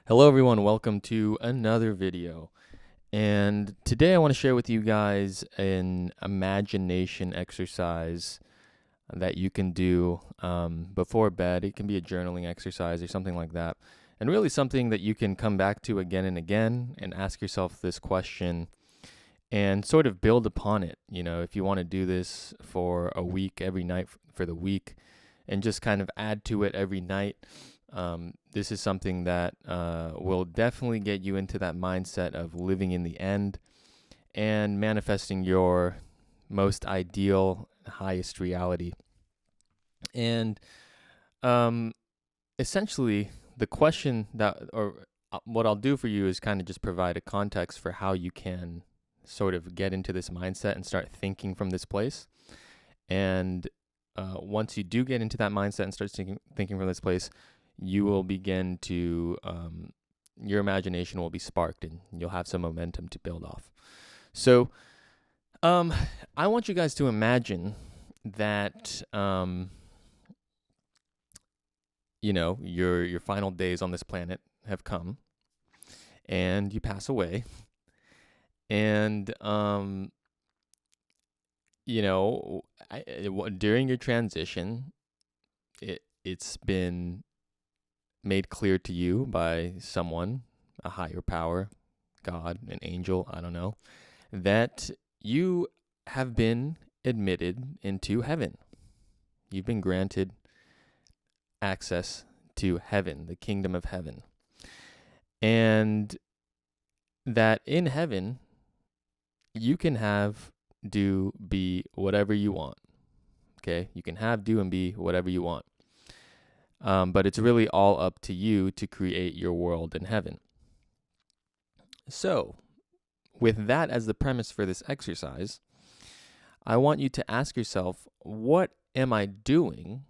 Hello everyone, welcome to another video. And today I want to share with you guys an imagination exercise that you can do before bed. It can be a journaling exercise or something like that. And really something that you can come back to again and again and ask yourself this question and sort of build upon it. You know, if you want to do this for a week, every night for the week, and just kind of add to it every night. This is something that will definitely get you into that mindset of living in the end and manifesting your most ideal, highest reality. And essentially, the question what I'll do for you is kind of just provide a context for how you can sort of get into this mindset and start thinking from this place. And once you do get into that mindset and start thinking from this place, you will begin to, your imagination will be sparked and you'll have some momentum to build off. So I want you guys to imagine that, your final days on this planet have come and you pass away. And, during your transition, it's been made clear to you by someone, a higher power, God, an angel, I don't know, that you have been admitted into heaven. You've been granted access to heaven, the kingdom of heaven. And that in heaven, you can have, do, be whatever you want. Okay? You can have, do, and be whatever you want. But it's really all up to you to create your world in heaven. So, with that as the premise for this exercise, I want you to ask yourself, what am I doing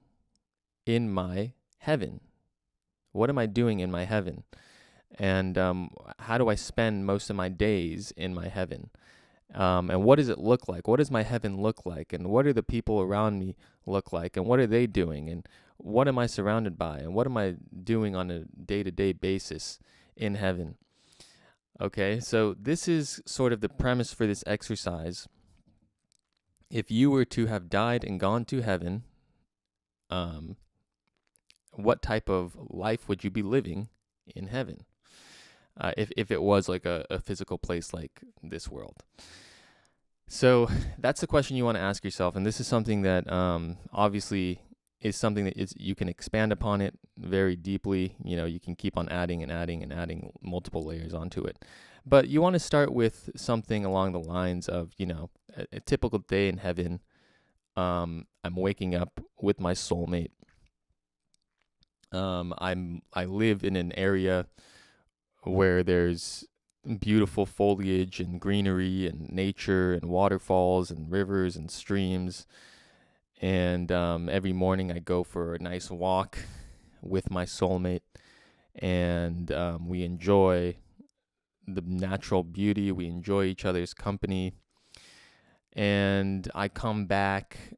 in my heaven? What am I doing in my heaven? And how do I spend most of my days in my heaven? And what does it look like? What does my heaven look like? And what do the people around me look like? And what are they doing? And what am I surrounded by? And what am I doing on a day-to-day basis in heaven? Okay, so this is sort of the premise for this exercise. If you were to have died and gone to heaven, what type of life would you be living in heaven? If it was like a physical place like this world. So that's the question you want to ask yourself. And this is something that obviously is something that you can expand upon it very deeply. You know, you can keep on adding and adding and adding multiple layers onto it. But you want to start with something along the lines of, a typical day in heaven. I'm waking up with my soulmate. I live in an area where there's beautiful foliage and greenery and nature and waterfalls and rivers and streams. And every morning I go for a nice walk with my soulmate, and we enjoy the natural beauty. We enjoy each other's company. And I come back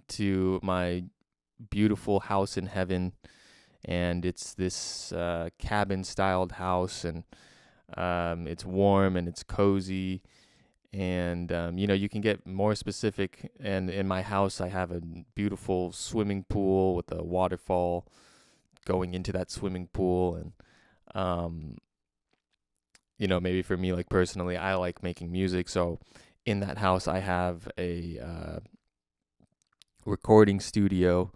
to my beautiful house in heaven, and it's this cabin-styled house, and it's warm and it's cozy. And, you can get more specific. And in my house, I have a beautiful swimming pool with a waterfall going into that swimming pool. And, maybe for me, like personally, I like making music. So in that house, I have a recording studio.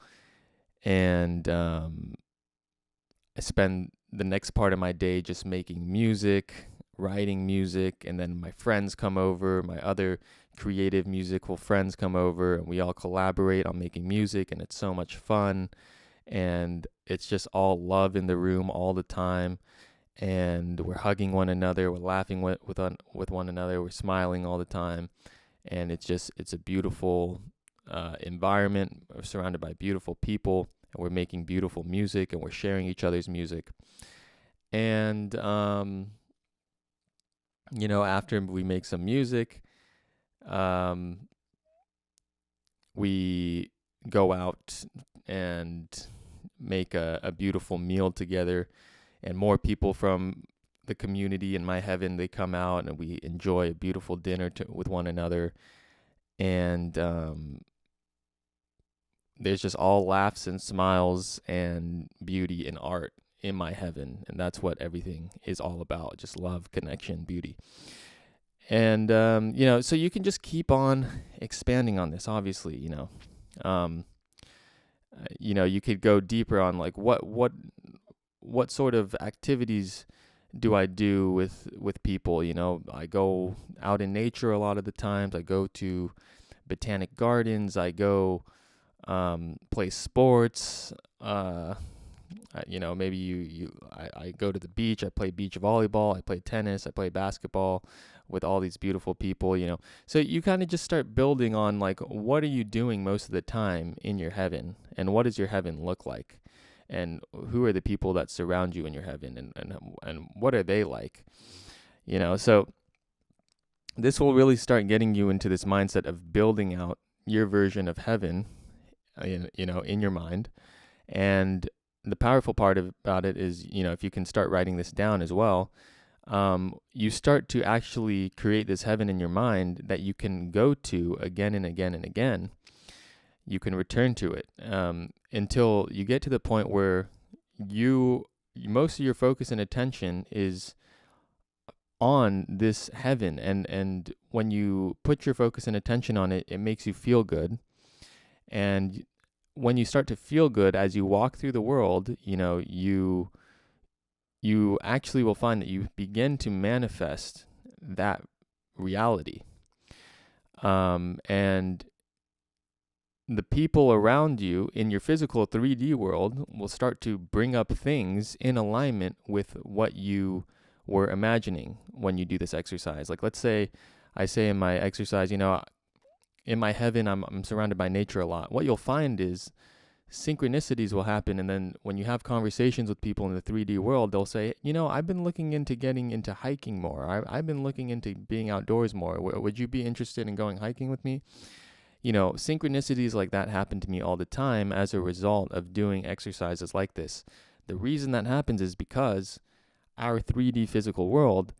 And I spend the next part of my day just making music, writing music, and then my friends come over, my other creative musical friends come over, and we all collaborate on making music, and it's so much fun, and it's just all love in the room all the time, and we're hugging one another, we're laughing with one another, we're smiling all the time, and it's a beautiful environment. We're surrounded by beautiful people, and we're making beautiful music, and we're sharing each other's music. And after we make some music, we go out and make a beautiful meal together. and more people from the community in my heaven, they come out and we enjoy a beautiful dinner with one another. And there's just all laughs and smiles and beauty and art in my heaven. And that's what everything is all about, just love, connection, beauty. And, so you can just keep on expanding on this, obviously, you could go deeper on like what sort of activities do I do with people? I go out in nature a lot of the times. I go to botanic gardens. I go play sports. Maybe I go to the beach. I play beach volleyball. I play tennis. I play basketball with all these beautiful people. So you kind of just start building on like, what are you doing most of the time in your heaven, and what does your heaven look like, and who are the people that surround you in your heaven, and what are they like? So this will really start getting you into this mindset of building out your version of heaven, in your mind. And the powerful part about it is, if you can start writing this down as well, you start to actually create this heaven in your mind that you can go to again and again and again. You can return to it until you get to the point where most of your focus and attention is on this heaven. And when you put your focus and attention on it, it makes you feel good. And when you start to feel good as you walk through the world, you actually will find that you begin to manifest that reality. And the people around you in your physical 3D world will start to bring up things in alignment with what you were imagining when you do this exercise. Like, let's say I say in my exercise, in my heaven, I'm surrounded by nature a lot. What you'll find is synchronicities will happen. And then when you have conversations with people in the 3D world, they'll say, I've been looking into getting into hiking more. I've been looking into being outdoors more. Would you be interested in going hiking with me? Synchronicities like that happen to me all the time as a result of doing exercises like this. The reason that happens is because our 3D physical world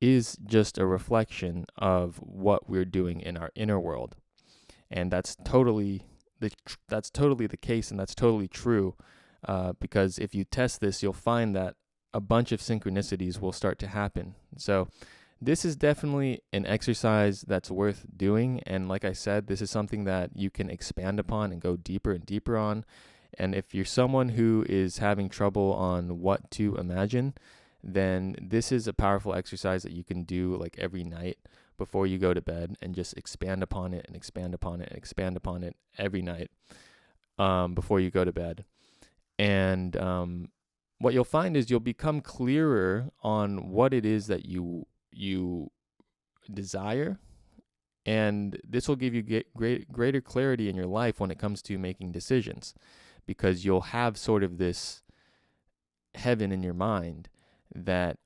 is just a reflection of what we're doing in our inner world. And that's totally the case, and that's totally true, because if you test this, you'll find that a bunch of synchronicities will start to happen. So this is definitely an exercise that's worth doing. And like I said, this is something that you can expand upon and go deeper and deeper on. And if you're someone who is having trouble on what to imagine, then this is a powerful exercise that you can do like every night before you go to bed, and just expand upon it and expand upon it and expand upon it every night before you go to bed. And what you'll find is you'll become clearer on what it is that you desire, and this will give you greater clarity in your life when it comes to making decisions, because you'll have sort of this heaven in your mind that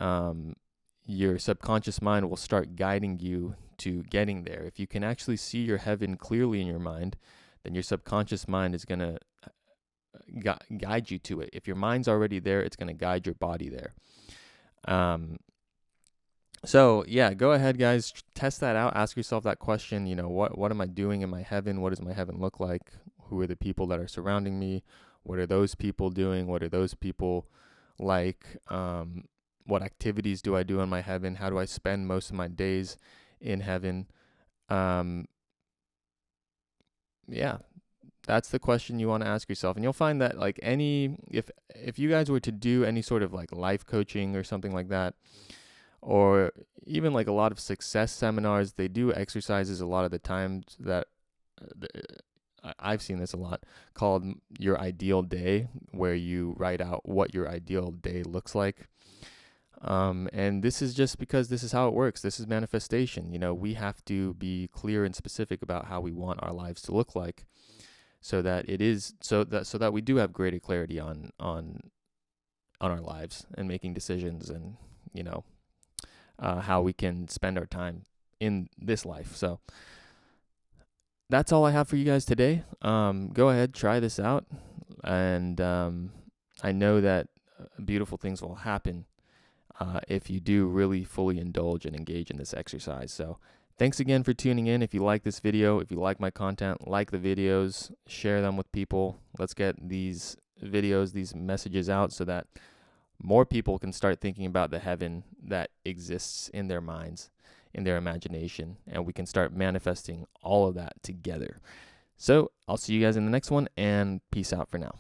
your subconscious mind will start guiding you to getting there. If you can actually see your heaven clearly in your mind, then your subconscious mind is going to guide you to it. If your mind's already there, it's going to guide your body there. So yeah, go ahead, guys, test that out. Ask yourself that question. What am I doing in my heaven? What does my heaven look like? Who are the people that are surrounding me? What are those people doing? What are those people like? What activities do I do in my heaven? How do I spend most of my days in heaven? Yeah, that's the question you want to ask yourself. And you'll find that like if you guys were to do any sort of like life coaching or something like that, or even like a lot of success seminars, they do exercises a lot of the times that I've seen this a lot, called your ideal day, where you write out what your ideal day looks like. And this is just because this is how it works. This is manifestation. We have to be clear and specific about how we want our lives to look like, so that we do have greater clarity on our lives and making decisions, and how we can spend our time in this life. So that's all I have for you guys today. Go ahead, try this out, and I know that beautiful things will happen if you do really fully indulge and engage in this exercise. So thanks again for tuning in. If you like this video, if you like my content, like the videos, share them with people. Let's get these videos, these messages out so that more people can start thinking about the heaven that exists in their minds, in their imagination, and we can start manifesting all of that together. So I'll see you guys in the next one, and peace out for now.